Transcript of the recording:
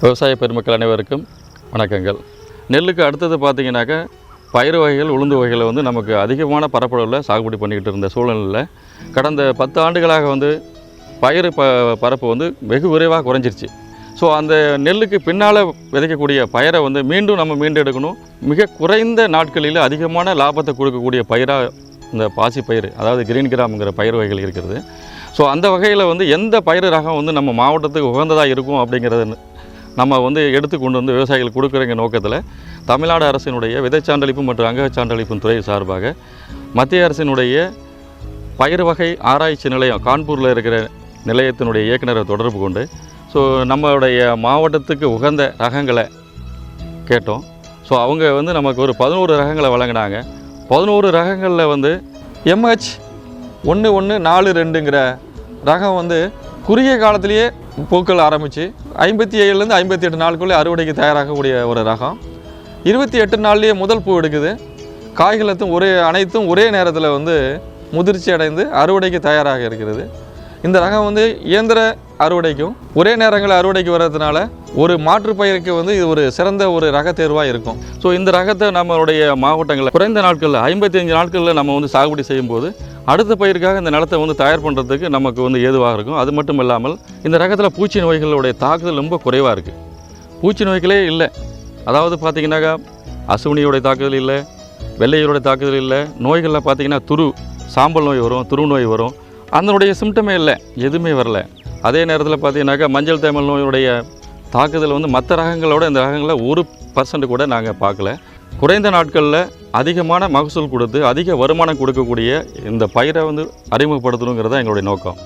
விவசாய பெருமக்கள் அனைவருக்கும் வணக்கங்கள். நெல்லுக்கு அடுத்தது பார்த்திங்கனாக்கா பயிர் வகைகள், உளுந்து வகைகளை வந்து நமக்கு அதிகமான பரப்பளவில் சாகுபடி பண்ணிக்கிட்டு இருந்த சூழ்நிலையில் கடந்த 10 ஆண்டுகளாக வந்து பயிர் பரப்பு வந்து வெகு விரைவாக குறைஞ்சிருச்சு. ஸோ அந்த நெல்லுக்கு பின்னால் விதைக்கக்கூடிய பயிரை வந்து மீண்டும் எடுக்கணும். மிக குறைந்த நாட்களில் அதிகமான லாபத்தை கொடுக்கக்கூடிய பயிராக இந்த பாசி பயிர், அதாவது கிரீன் கிராம்ங்கிற பயிர் வகைகள் இருக்கிறது. ஸோ அந்த வகையில் வந்து எந்த பயிர் ரகம் வந்து நம்ம மாவட்டத்துக்கு உகந்ததாக இருக்கும் அப்படிங்கிறத நம்ம வந்து எடுத்து கொண்டு வந்து விவசாயிகள் கொடுக்குறங்க நோக்கத்தில் தமிழ்நாடு அரசினுடைய விதைச்சான்றளிப்பு மற்றும் அங்கக சான்றளிப்பு துறை சார்பாக மத்திய அரசினுடைய பயிர் வகை ஆராய்ச்சி நிலையம் கான்பூரில் இருக்கிற நிலையத்தினுடைய இயக்குநரை தொடர்பு கொண்டு ஸோ நம்மளுடைய மாவட்டத்துக்கு உகந்த ரகங்களை கேட்டோம். ஸோ அவங்க வந்து நமக்கு ஒரு 11 ரகங்களை வழங்கினாங்க. 11 ரகங்களில் வந்து MH1142ங்கிற ரகம் வந்து குறுகிய காலத்திலேயே பூக்கள் ஆரம்பித்து 57லேருந்து 58 நாளுக்குள்ளே அறுவடைக்கு தயாராகக்கூடிய ஒரு ரகம். 28 நாள்லேயே முதல் பூ எடுக்குது. காய்களத்தும் அனைத்தும் ஒரே நேரத்தில் வந்து முதிர்ச்சி அடைந்து அறுவடைக்கு தயாராக இருக்கிறது. இந்த ரகம் வந்து இயந்திர அறுவடைக்கும் ஒரே நேரங்களில் அறுவடைக்கு வர்றதுனால ஒரு மாற்று பயிருக்கு வந்து இது ஒரு சிறந்த ஒரு ரக தேர்வாக இருக்கும். ஸோ இந்த ரகத்தை நம்மளுடைய மாவட்டங்களில் குறைந்த நாட்களில் 55 நாட்களில் நம்ம வந்து சாகுபடி செய்யும்போது அடுத்த பயிருக்காக இந்த நிலத்தை வந்து தயார் பண்ணுறதுக்கு நமக்கு வந்து ஏதுவாக இருக்கும். அது மட்டும் இல்லாமல் இந்த ரகத்தில் பூச்சி நோய்களுடைய தாக்குதல் ரொம்ப குறைவாக இருக்குது. பூச்சி நோய்களே இல்லை. அதாவது பார்த்திங்கனாக்கா அசுவினியோடைய தாக்குதல் இல்லை, வெள்ளையோடைய தாக்குதல் இல்லை. நோய்களில் பார்த்திங்கன்னா சாம்பல் நோய் வரும், துரு நோய் வரும். அதனுடைய சிம்டமே இல்லை, எதுவுமே வரல. அதே நேரத்தில் பார்த்திங்கனாக்கா மஞ்சள் தேமல் நோயுடைய தாக்குதல் வந்து மற்ற ரகங்களோட இந்த ரகங்களில் 1% கூட நாங்கள் பார்க்கல. குறைந்த நாட்களில் அதிகமான மகசூல் கொடுத்து அதிக வருமானம் கொடுக்கக்கூடிய இந்த பயிரை வந்து அறிமுகப்படுத்தணுங்கிறது தான் எங்களுடைய நோக்கம்.